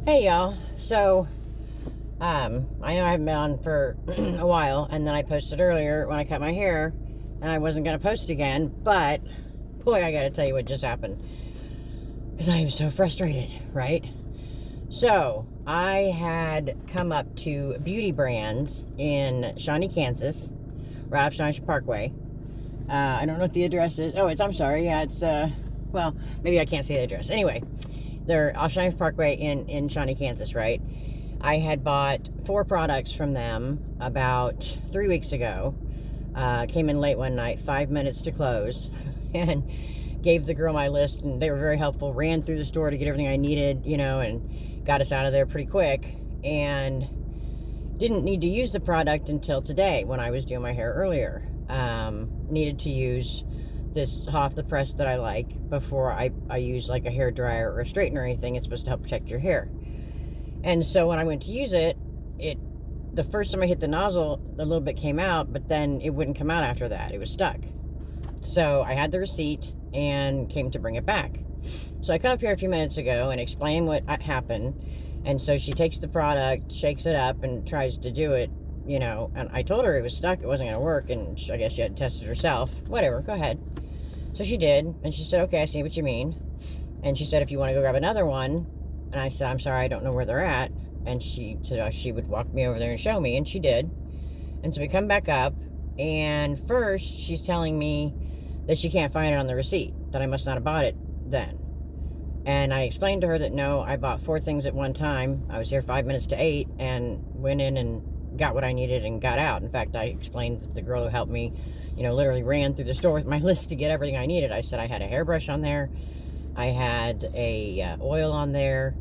Hey y'all. I know I haven't been on for a while, and then I posted earlier when I cut my hair, and I wasn't gonna post again, but boy, I gotta tell you what just happened. Because I am so frustrated, right? So, I had come up to Beauty Brands in Shawnee, Kansas, right off Shawnee Parkway. I don't know what the address is. Oh, I'm sorry, yeah, well, maybe I can't say the address. Anyway, they're off Shawnee Parkway in Shawnee, Kansas, right? I had bought 4 products from them about 3 weeks ago. Came in late one night, 5 minutes to close, and gave the girl my list, and they were very helpful. Ran through the store to get everything I needed, and got us out of there pretty quick. And didn't need to use the product until today when I was doing my hair earlier. Needed to use this hot off the press that I like before I use like a hair dryer or a straightener or anything. It's supposed to help protect your hair. And so when I went to use it, the first time I hit the nozzle, a little bit came out, but then it wouldn't come out after that. It was stuck. So I had the receipt and came to bring it back. So I come up here a few minutes ago and explain what happened. And so she takes the product, shakes it up, and tries to do it, and I told her it was stuck, it wasn't going to work, and I guess she had tested herself. Whatever, go ahead. So she did, and she said, okay, I see what you mean. And she said, if you want to go grab another one. And I said, I'm sorry, I don't know where they're at. And she said she would walk me over there and show me, and she did. And so we come back up, and first she's telling me that she can't find it on the receipt, that I must not have bought it then. And I explained to her that no, I bought 4 things at one time. I was here 5 minutes to 8 and went in and got what I needed and got out. In fact, I explained that the girl who helped me, literally ran through the store with my list to get everything I needed. I said I had a hairbrush on there. I had a oil on there,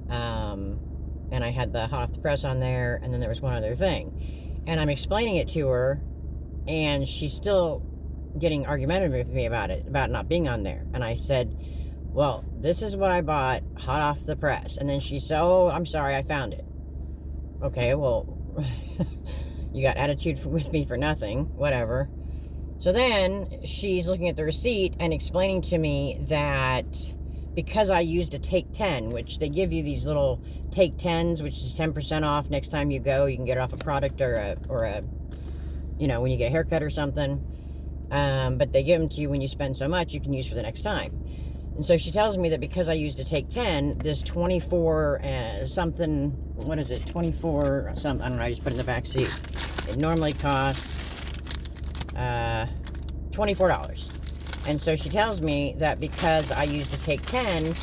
and I had the hot off the press on there, and then there was one other thing. And I'm explaining it to her, and she's still getting argumentative with me about it, about not being on there. And I said, well, this is what I bought, hot off the press. And then she said, oh, I'm sorry, I found it. Okay, well, you got attitude with me for nothing, whatever. So then she's looking at the receipt and explaining to me that because I used a Take 10, which they give you these little Take 10s, which is 10% off next time you go. You can get it off a product or a when you get a haircut or something. But they give them to you when you spend so much you can use for the next time. And so she tells me that because I used a Take 10, this 24 something, what is it, 24 something, I don't know, I just put it in the back seat. It normally costs $24. And so she tells me that because I used a Take 10,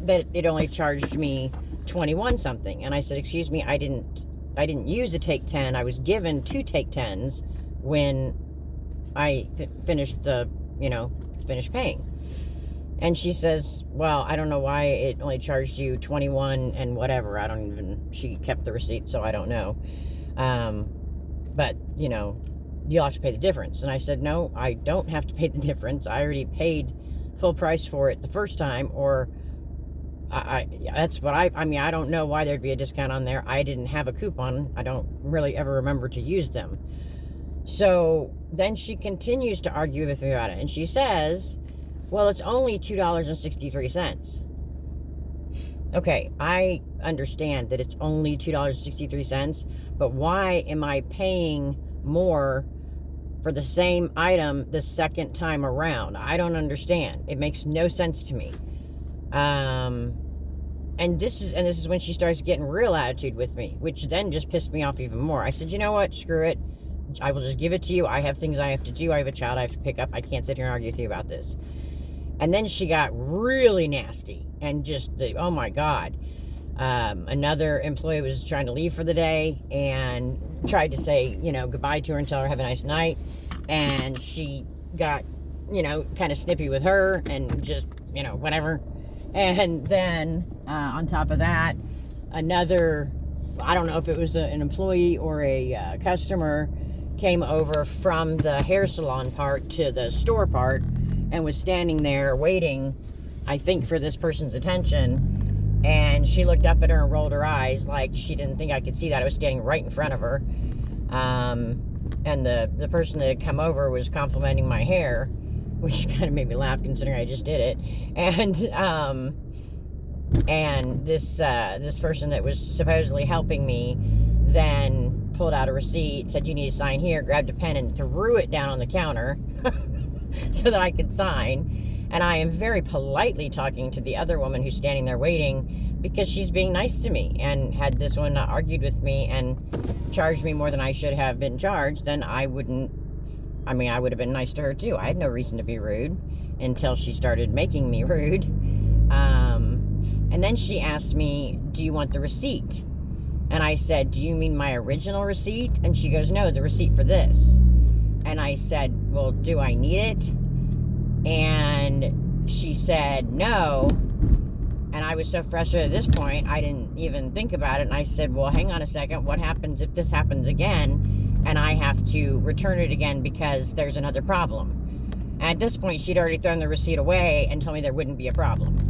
that it only charged me 21 something. And I said, excuse me, I didn't use a Take 10. I was given 2 Take 10s when I finished paying. And she says, well, I don't know why it only charged you 21 and whatever. She kept the receipt, so I don't know. But, you'll have to pay the difference. And I said, no, I don't have to pay the difference. I already paid full price for it the first time, or that's what I don't know why there'd be a discount on there. I didn't have a coupon. I don't really ever remember to use them. So then she continues to argue with me about it. And she says, well, it's only $2.63. Okay, I understand that it's only $2.63, but why am I paying more for the same item the second time around? I don't understand. It makes no sense to me. And this is when she starts getting real attitude with me, which then just pissed me off even more. I said, you know what? Screw it. I will just give it to you. I have things I have to do. I have a child I have to pick up. I can't sit here and argue with you about this. And then she got really nasty and just, oh my God. Another employee was trying to leave for the day and tried to say, goodbye to her and tell her have a nice night. And she got, kind of snippy with her and just, whatever. And then on top of that, another, I don't know if it was an employee or a customer, came over from the hair salon part to the store part and was standing there waiting, I think, for this person's attention. And she looked up at her and rolled her eyes like she didn't think I could see that I was standing right in front of her. And the person that had come over was complimenting my hair, which kind of made me laugh considering I just did it. And And this person that was supposedly helping me then pulled out a receipt, said you need to sign here, grabbed a pen and threw it down on the counter so that I could sign. And I am very politely talking to the other woman who's standing there waiting because she's being nice to me. And had this one not argued with me and charged me more than I should have been charged, then I would have been nice to her too. I had no reason to be rude until she started making me rude. And then she asked me, do you want the receipt? And I said, do you mean my original receipt? And she goes, no, the receipt for this. And I said, well, do I need it? And she said, no. And I was so frustrated at this point, I didn't even think about it. And I said, well, hang on a second. What happens if this happens again and I have to return it again because there's another problem? And at this point, she'd already thrown the receipt away and told me there wouldn't be a problem.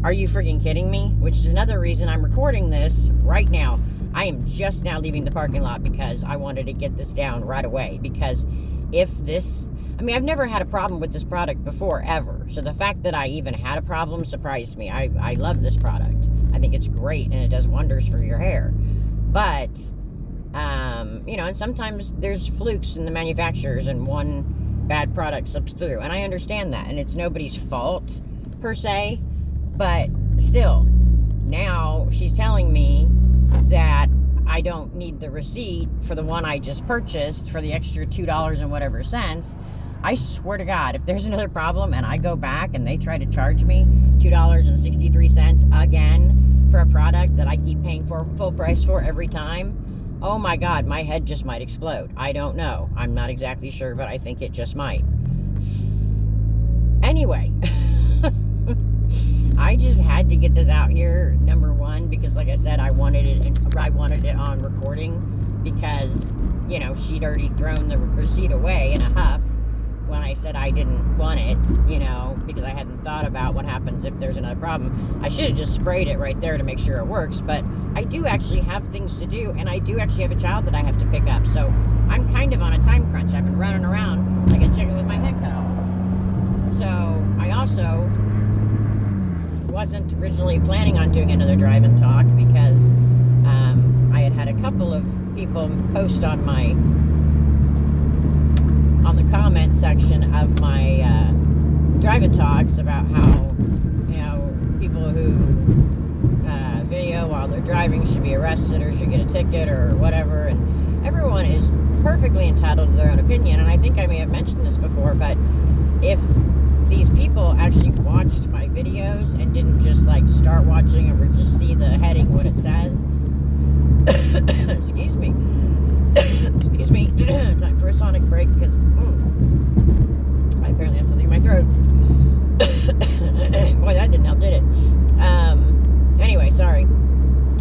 Are you freaking kidding me? Which is another reason I'm recording this right now. I am just now leaving the parking lot because I wanted to get this down right away. Because I've never had a problem with this product before, ever. So the fact that I even had a problem surprised me. I love this product. I think it's great and it does wonders for your hair. But, and sometimes there's flukes in the manufacturers and one bad product slips through. And I understand that. And it's nobody's fault, per se. But still, now she's telling me that I don't need the receipt for the one I just purchased for the extra $2 and whatever cents. I swear to God, if there's another problem and I go back and they try to charge me $2.63 again for a product that I keep paying for full price for every time, oh my God, my head just might explode. I don't know. I'm not exactly sure, but I think it just might. Anyway, I just had to get this out here, number one, because like I said, I wanted it on recording because, she'd already thrown the receipt away in a huff when I said I didn't want it, because I hadn't thought about what happens if there's another problem. I should have just sprayed it right there to make sure it works, but I do actually have things to do, and I do actually have a child that I have to pick up, so I'm kind of on a time crunch. I've been running around like a chicken with my head cut off. So I also wasn't originally planning on doing another drive and talk because I had a couple of people post on the comment section of my drive and talks about how people who video while they're driving should be arrested or should get a ticket or whatever, and everyone is perfectly entitled to their own opinion. And I think I may have mentioned this before, but if these people actually watched my videos and didn't just start watching or just see the heading, what it says. Excuse me. Time for a sonic break because I apparently have something in my throat. Boy, that didn't help, did it? Anyway, sorry.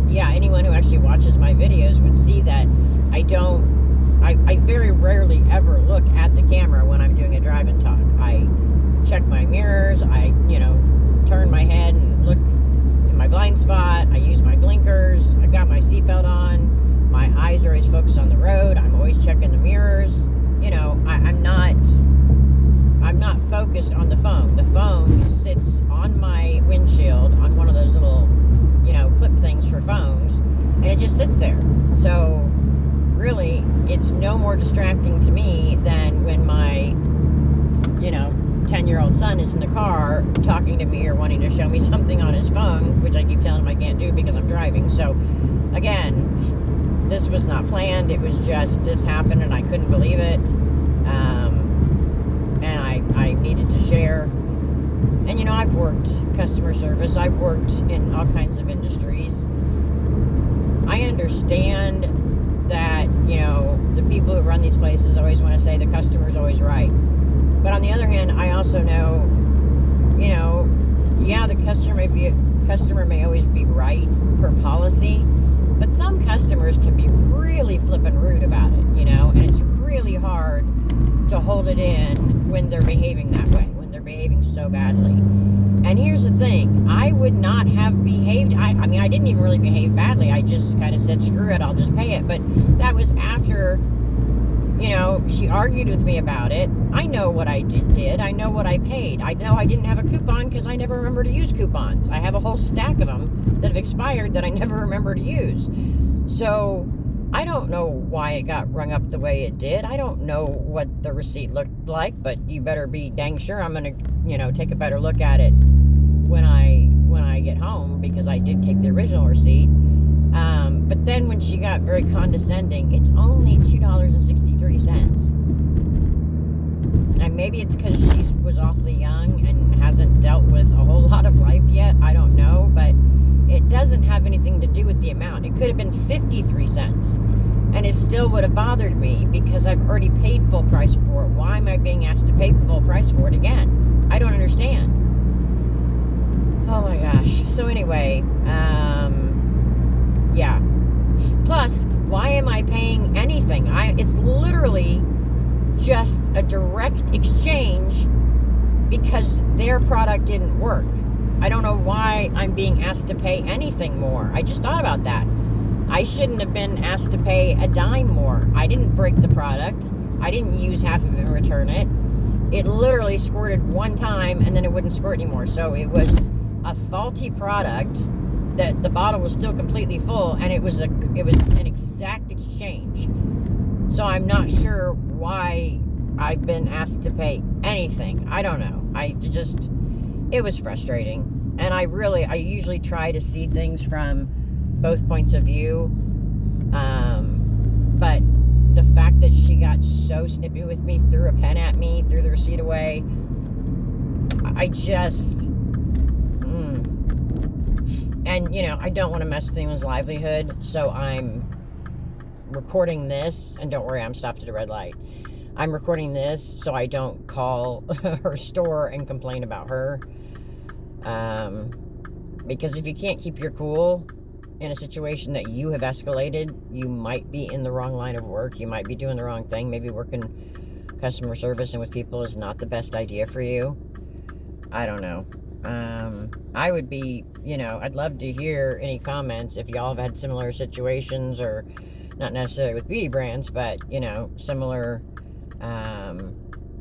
Yeah, anyone who actually watches my videos would see that I very rarely ever look at the camera when I'm doing a drive and talk. I check my mirrors, I, turn my head and look in my blind spot, I use my blinkers, I've got my seatbelt on, my eyes are always focused on the road, I'm always checking the mirrors, I'm not focused on the phone. The phone sits on my windshield on one of those little, clip things for phones, and it just sits there. So, really, it's no more distracting to me than when my, 10-year-old son is in the car talking to me or wanting to show me something on his phone, which I keep telling him I can't do because I'm driving. So, again, this was not planned. It was just this happened and I couldn't believe it. And I needed to share. And, I've worked customer service. I've worked in all kinds of industries. I understand that, the people who run these places always want to say the customer's always right. But on the other hand, I also know, the customer may always be right per policy, but some customers can be really flippin' rude about it, and it's really hard to hold it in when they're behaving that way, when they're behaving so badly. And here's the thing, I would not have behaved, I didn't even really behave badly, I just kind of said, screw it, I'll just pay it. But that was after, she argued with me about it, I know what I did. I know what I paid. I know I didn't have a coupon because I never remember to use coupons. I have a whole stack of them that have expired that I never remember to use. So I don't know why it got rung up the way it did. I don't know what the receipt looked like, but you better be dang sure I'm going to, take a better look at it when I get home, because I did take the original receipt. But then when she got very condescending, it's only $2.63. And maybe it's because she was awfully young and hasn't dealt with a whole lot of life yet. I don't know, but it doesn't have anything to do with the amount. It could have been 53 cents, and it still would have bothered me because I've already paid full price for it. Why am I being asked to pay full price for it again? I don't understand. Oh my gosh. So anyway, yeah. Plus, why am I paying anything? It's literally just a direct exchange because their product didn't work. I don't know why I'm being asked to pay anything more. I just thought about that. I shouldn't have been asked to pay a dime more. I didn't break the product. I didn't use half of it and return it. It literally squirted one time and then it wouldn't squirt anymore. So it was a faulty product. That the bottle was still completely full, and it was an exact exchange. So I'm not sure why I've been asked to pay anything. I don't know. It was frustrating. And I usually try to see things from both points of view. But the fact that she got so snippy with me, threw a pen at me, threw the receipt away, and, I don't want to mess with anyone's livelihood, so I'm recording this, and don't worry, I'm stopped at a red light. I'm recording this so I don't call her store and complain about her. Because if you can't keep your cool in a situation that you have escalated, you might be in the wrong line of work. You might be doing the wrong thing. Maybe working customer service and with people is not the best idea for you. I don't know. I would be, I'd love to hear any comments if y'all have had similar situations, or not necessarily with beauty brands, but, similar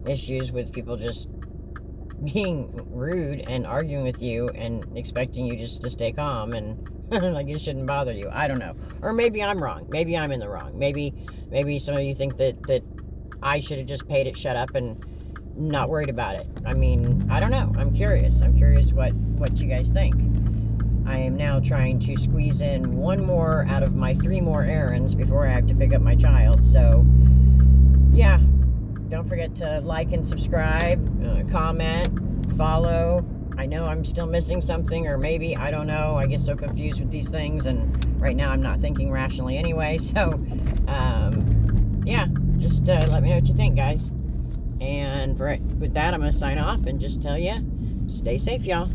issues with people just being rude and arguing with you and expecting you just to stay calm and like it shouldn't bother you. I don't know. Or maybe I'm wrong. Maybe I'm in the wrong. Maybe some of you think that I should have just paid it, shut up, and not worried about it. I mean, I don't know. I'm curious what you guys think. I am now trying to squeeze in one more out of my 3 more errands before I have to pick up my child. So, yeah. Don't forget to like and subscribe, comment, follow. I know I'm still missing something, or maybe, I don't know. I get so confused with these things, and right now I'm not thinking rationally anyway. So, yeah. Just let me know what you think, guys. And with that, I'm going to sign off and just tell you, stay safe, y'all.